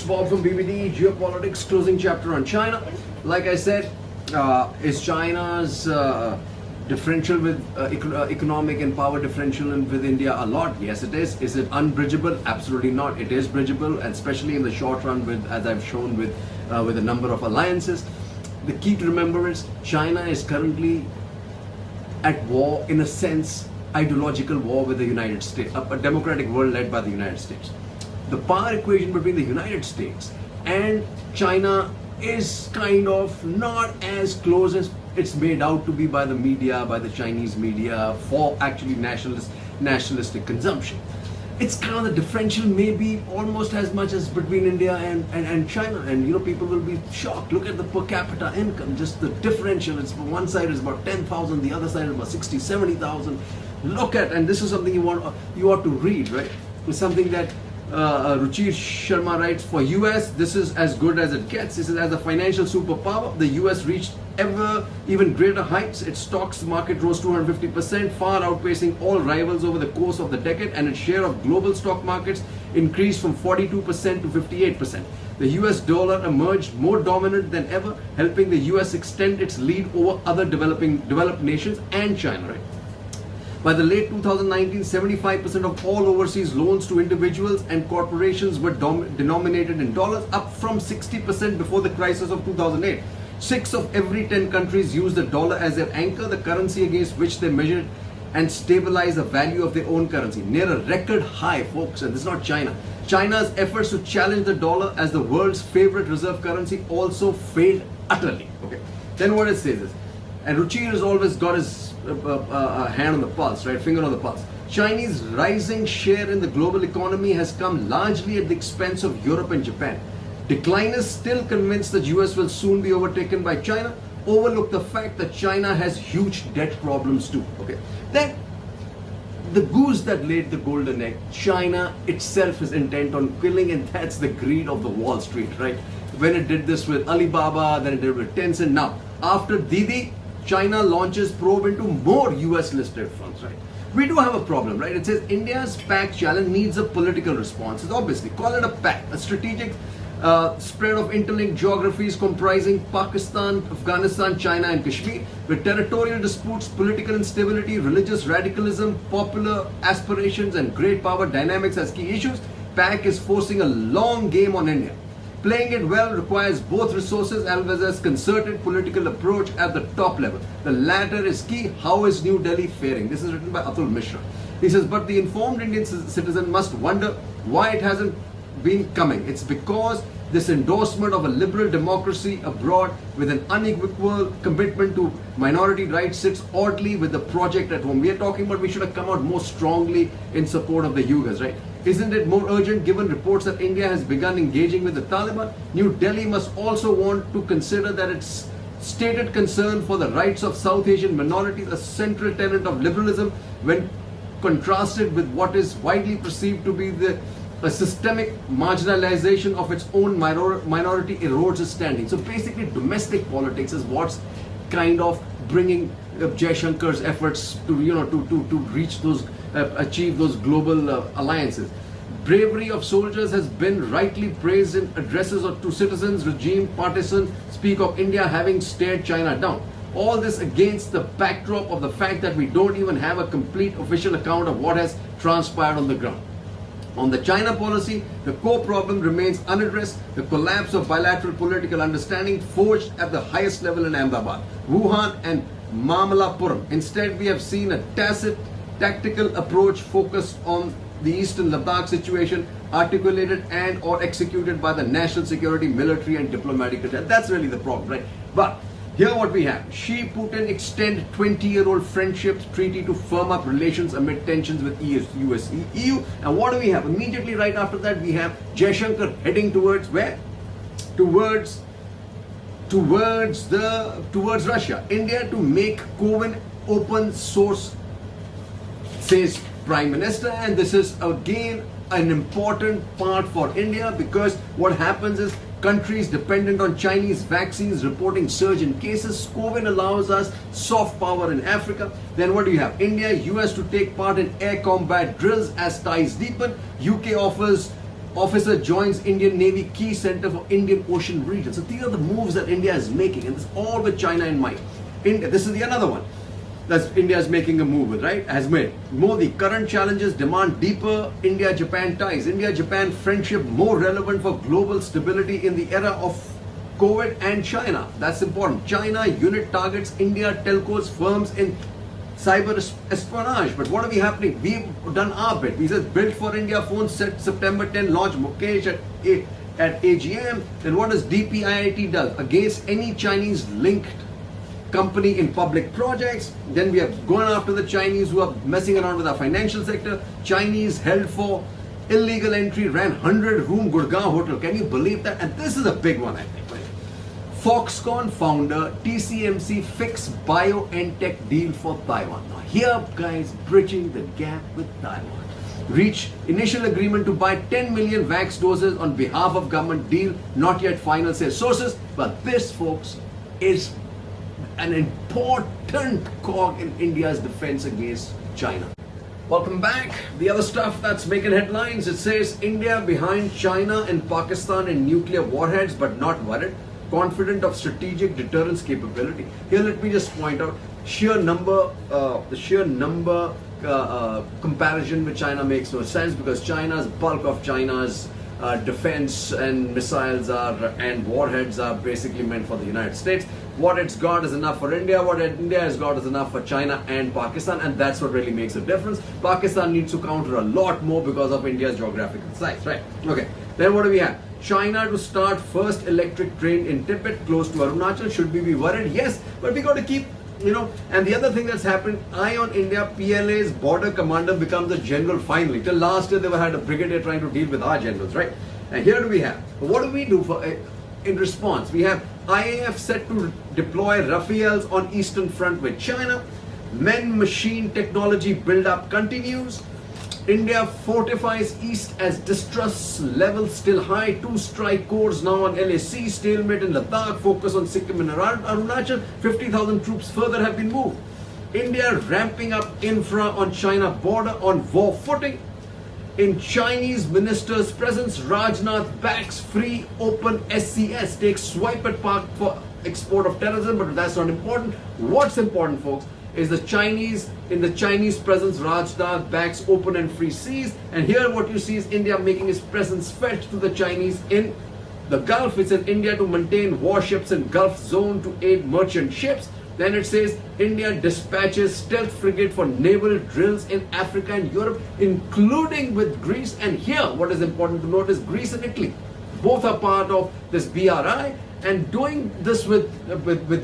Bob from BBD Geopolitics, closing chapter on China. Like I said, is China's differential with economic and power differential with India a lot? Yes, it is. Is it unbridgeable? Absolutely not. It is bridgeable, and especially in the short run, with, as I've shown, with a number of alliances. The key to remember is China is currently at war, in a sense, ideological war with the United States, a democratic world led by the United States. The power equation between the United States and China is kind of not as close as it's made out to be by the media, by the Chinese media, for actually nationalistic consumption. It's kind of the differential, maybe almost as much as between India and China. And you know, people will be shocked. Look at the per capita income, just the differential. It's one side is about 10,000, the other side is about 60, 70,000. Look at, and this is something you ought to read, right? It's something that Ruchir Sharma writes, for US, this is as good as it gets. This is, as a financial superpower, the US reached even greater heights. Its stocks market rose 250%, far outpacing all rivals over the course of the decade, and its share of global stock markets increased from 42% to 58%. The US dollar emerged more dominant than ever, helping the US extend its lead over other developed nations and China, right? By the late 2019, 75% of all overseas loans to individuals and corporations were denominated in dollars, up from 60% before the crisis of 2008. 6 of every 10 countries use the dollar as their anchor, the currency against which they measure and stabilize the value of their own currency. Near a record high, folks, and this is not China. China's efforts to challenge the dollar as the world's favorite reserve currency also failed utterly. Okay. Then what it says is, and Ruchir has always got his hand on the pulse, right? Finger on the pulse. Chinese rising share in the global economy has come largely at the expense of Europe and Japan. Decliners, still convinced that US will soon be overtaken by China, overlook the fact that China has huge debt problems too. Okay. Then the goose that laid the golden egg, China itself is intent on killing, and that's the greed of the Wall Street, right? When it did this with Alibaba, then it did with Tencent. Now, after Didi, China launches probe into more US listed funds, right? We do have a problem, right? It says India's PAC challenge needs a political response. It's obviously, call it a PAC, a strategic spread of interlinked geographies comprising Pakistan, Afghanistan, China and Kashmir, with territorial disputes, political instability, religious radicalism, popular aspirations and great power dynamics as key issues. PAC is forcing a long game on India. Playing it well requires both resources as well as concerted political approach at the top level. The latter is key. How is New Delhi faring? This is written by Atul Mishra. He says, but the informed Indian citizen must wonder why it hasn't been coming. It's because this endorsement of a liberal democracy abroad with an unequivocal commitment to minority rights sits oddly with the project at home. We are talking about we should have come out more strongly in support of the Uyghurs, right? Isn't it more urgent given reports that India has begun engaging with the Taliban? New Delhi must also want to consider that its stated concern for the rights of South Asian minorities, a central tenet of liberalism, when contrasted with what is widely perceived to be a systemic marginalization of its own minority, erodes its standing. So basically, domestic politics is what's kind of bringing Jaishankar's efforts to reach those, achieve those global alliances. Bravery of soldiers has been rightly praised in addresses to citizens. Regime partisans speak of India having stared China down. All this against the backdrop of the fact that we don't even have a complete official account of what has transpired on the ground. On the China policy, the core problem remains unaddressed: the collapse of bilateral political understanding forged at the highest level in Ahmedabad, Wuhan and Mamallapuram. Instead, we have seen a tacit, tactical approach focused on the eastern Ladakh situation, articulated and or executed by the national security, military and diplomatic. That's really the problem, right? But here what we have: Xi Putin extend 20-year-old friendship treaty to firm up relations amid tensions with US, EU. And what do we have? Immediately right after that, we have Jaishankar heading towards where? Towards Russia. India to make Coven open source, says Prime Minister. And this is again an important part for India, because what happens is countries dependent on Chinese vaccines reporting surge in cases. Coven allows us soft power in Africa. Then what do you have? India, US to take part in air combat drills as ties deepen. UK offers officer joins Indian Navy key center for Indian Ocean region. So these are the moves that India is making, and this all with China in mind. This is the another one that India is making a move with, right? Has made. Modi, current challenges demand deeper India-Japan ties. India-Japan friendship more relevant for global stability in the era of COVID and China. That's important. China unit targets India telcos firms in cyber espionage. But what are we happening? We've done our bit. We said built for India phone set September 10 launch Mukesh at AGM. Then what does DPIIT does against any Chinese linked company in public projects? Then we have gone after the Chinese who are messing around with our financial sector. Chinese held for illegal entry ran 100-room Gurgaon hotel. Can you believe that? And this is a big one, I think. Right? Foxconn founder TSMC fixed BioNTech deal for Taiwan. Now here, guys, bridging the gap with Taiwan. Reach initial agreement to buy 10 million vax doses on behalf of government. Deal not yet final, say sources. But this, folks, is an important cog in India's defense against China. Welcome back. The other stuff that's making headlines, it says India behind China and Pakistan in nuclear warheads but not worried, confident of strategic deterrence capability. Here let me just point out the sheer number comparison with China makes no sense, because bulk of China's defense and missiles and warheads are basically meant for the United States. What it's got is enough for India, what India has got is enough for China and Pakistan, and that's what really makes a difference. Pakistan needs to counter a lot more because of India's geographical size, right? Okay, then what do we have? China to start first electric train in Tibet close to Arunachal. Should we be worried? Yes, but we got to keep, and the other thing that's happened, Eye on India, PLA's border commander becomes a general finally. Till last year they had a brigadier trying to deal with our generals, right? And here do we have, what do we do for in response? We have IAF set to deploy Rafales on Eastern Front with China. Men-machine technology build-up continues. India fortifies East as distrust levels still high. 2 strike corps now on LAC. Stalemate in Ladakh. Focus on Sikkim and Arunachal. 50,000 troops further have been moved. India ramping up infra on China border on war footing. In Chinese minister's presence, Rajnath backs free open SCS, takes swipe at Pak for export of terrorism, but that's not important. What's important, folks, is in the Chinese presence, Rajnath backs open and free seas. And here what you see is India making its presence felt to the Chinese in the Gulf. It says India to maintain warships in Gulf zone to aid merchant ships. Then it says India dispatches stealth frigate for naval drills in Africa and Europe, including with Greece. And here, what is important to note is Greece and Italy. Both are part of this BRI, and doing this with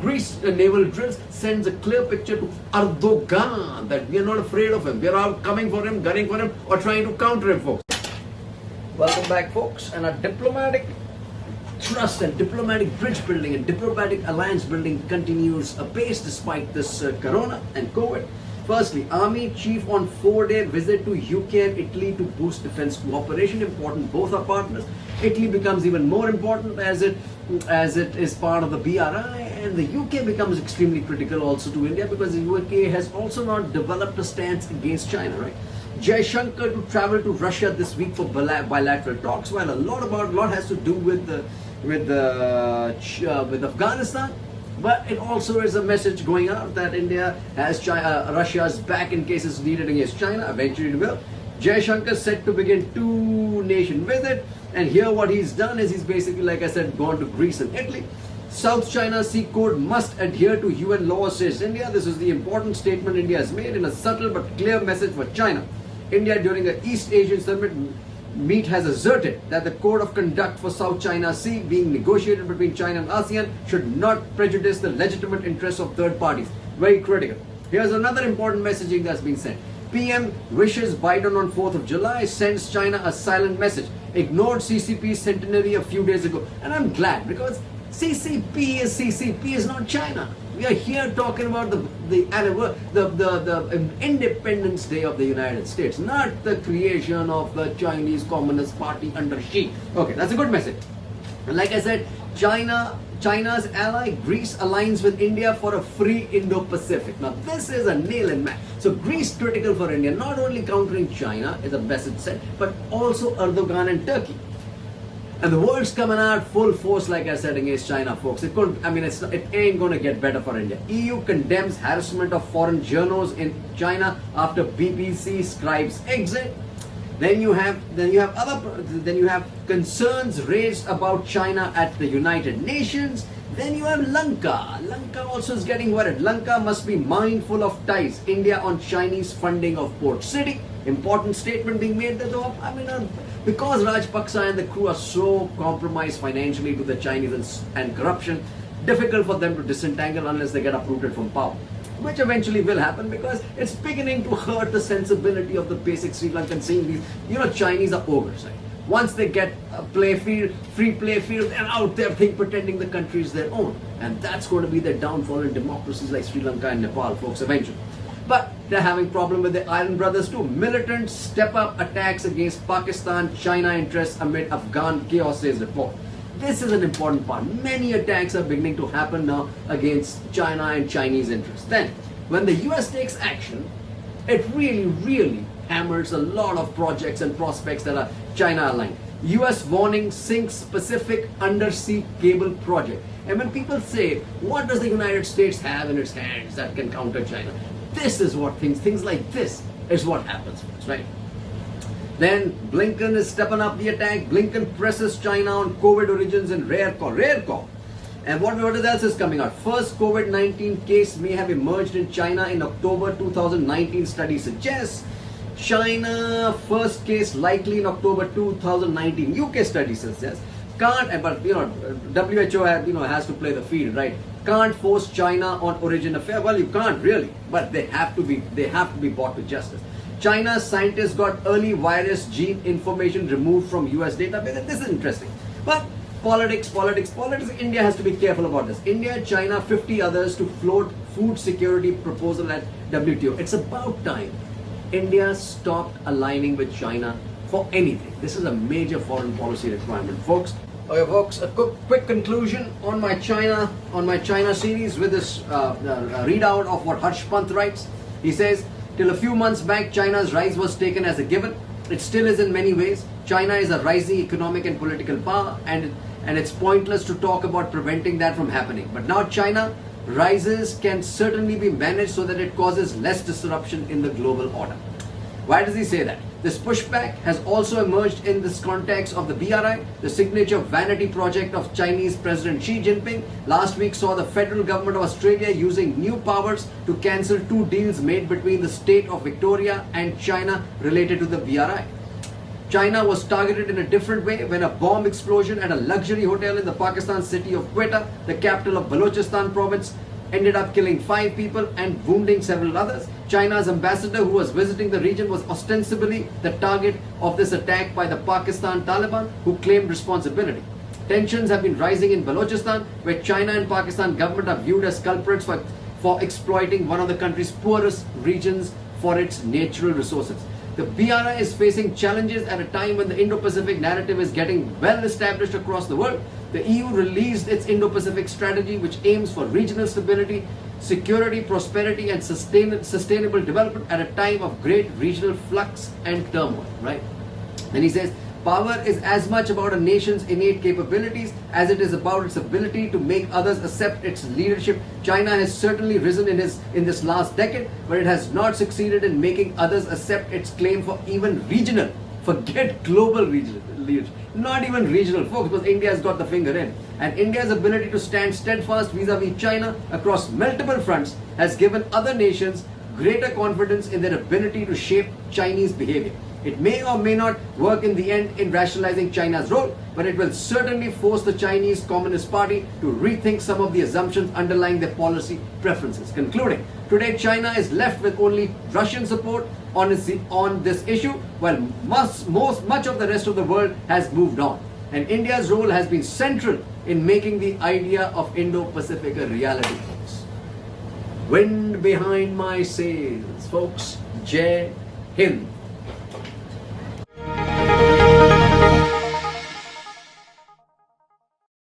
Greece naval drills sends a clear picture to Erdogan that we are not afraid of him. We are out coming for him, gunning for him, or trying to counter him, folks. Welcome back, folks. And our diplomatic trust and diplomatic bridge building and diplomatic alliance building continues apace despite this corona and COVID. Firstly, Army Chief on 4-day visit to UK and Italy to boost defense cooperation. Important, both are partners. Italy becomes even more important as it is part of the BRI, and the UK becomes extremely critical also to India, because the UK has also not developed a stance against China, right? Jaishankar to travel to Russia this week for bilateral talks. While a lot has to do with Afghanistan, but it also is a message going out that India has Russia's back in case it's needed against China. Eventually it will. Jaishankar said to begin 2-nation visit, and here what he's done is he's basically, like I said, gone to Greece and Italy. South China Sea Code must adhere to UN laws, says India. This is the important statement India has made in a subtle but clear message for China. India, during the East Asian Summit meet, has asserted that the code of conduct for South China Sea being negotiated between China and ASEAN should not prejudice the legitimate interests of third parties. Very critical. Here's another important messaging that's been sent. PM wishes Biden on 4th of July, sends China a silent message. Ignored CCP centenary a few days ago. And I'm glad, because CCP is not China. We are here talking about the Independence Day of the United States, not the creation of the Chinese Communist Party under Xi. Okay, that's a good message. And like I said, China China's ally Greece aligns with India for a free Indo-Pacific. Now this is a nail in match. So Greece critical for India, not only countering China, is the best it said, but also Erdogan and Turkey. And the world's coming out full force, like I said, against China, folks. It ain't going to get better for India. EU condemns harassment of foreign journalists in China after BBC scribe's exit. Then you have concerns raised about China at the United Nations. Then you have Lanka. Lanka also is getting worried. Lanka must be mindful of ties India on Chinese funding of Port City. Important statement being made that because Rajapaksa and the crew are so compromised financially to the Chinese and corruption, difficult for them to disentangle unless they get uprooted from power. Which eventually will happen because it's beginning to hurt the sensibility of the basic Sri Lankan seeing these, Chinese are ogres, right? Once they get a free play field, they're out there pretending the country is their own. And that's going to be the downfall in democracies like Sri Lanka and Nepal, folks, eventually. But they're having problem with the Iron Brothers too. Militants step up attacks against Pakistan, China interests amid Afghan chaos, says report. This is an important part. Many attacks are beginning to happen now against China and Chinese interests. Then, when the US takes action, it really hammers a lot of projects and prospects that are China aligned. US warning sinks Pacific undersea cable project. And when people say, what does the United States have in its hands that can counter China? This is what things like this is what happens, right? Then Blinken is stepping up the attack. Blinken presses China on COVID origins and rare call. And what else is coming out? First COVID-19 case may have emerged in China in October 2019, study suggests. China first case likely in October 2019. UK study suggests. Can't, but WHO has to play the field, right? Can't force China on origin affair. Well, you can't really, but they have to be brought to justice. China's scientists got early virus gene information removed from US database. This is interesting. But politics. India has to be careful about this. India, China, 50 others to float food security proposal at WTO. It's about time India stopped aligning with China for anything. This is a major foreign policy requirement, folks. Okay, folks, a quick conclusion on my China series with this readout of what Harsh Pant writes. He says, till a few months back, China's rise was taken as a given. It still is in many ways. China is a rising economic and political power, and it's pointless to talk about preventing that from happening. But now China rises can certainly be managed so that it causes less disruption in the global order. Why does he say that? This pushback has also emerged in this context of the BRI, the signature vanity project of Chinese President Xi Jinping. Last week saw the federal government of Australia using new powers to cancel 2 deals made between the state of Victoria and China related to the BRI. China was targeted in a different way when a bomb explosion at a luxury hotel in the Pakistan city of Quetta, the capital of Balochistan province, ended up killing 5 people and wounding several others. China's ambassador who was visiting the region was ostensibly the target of this attack by the Pakistan Taliban, who claimed responsibility. Tensions have been rising in Balochistan, where China and Pakistan government are viewed as culprits for exploiting one of the country's poorest regions for its natural resources. The BRI is facing challenges at a time when the Indo-Pacific narrative is getting well established across the world. The EU released its Indo-Pacific strategy, which aims for regional stability, security, prosperity, and sustainable development at a time of great regional flux and turmoil, right? Then he says, power is as much about a nation's innate capabilities as it is about its ability to make others accept its leadership. China has certainly risen in this last decade, but it has not succeeded in making others accept its claim for even regional, forget global regional leadership, not even regional, folks, because India has got the finger in. And India's ability to stand steadfast vis-a-vis China across multiple fronts has given other nations greater confidence in their ability to shape Chinese behavior. It may or may not work in the end in rationalizing China's role, but it will certainly force the Chinese Communist Party to rethink some of the assumptions underlying their policy preferences. Concluding, today China is left with only Russian support on this issue, while much of the rest of the world has moved on. And India's role has been central in making the idea of Indo-Pacific a reality, folks. Wind behind my sails, folks. Jai Hind.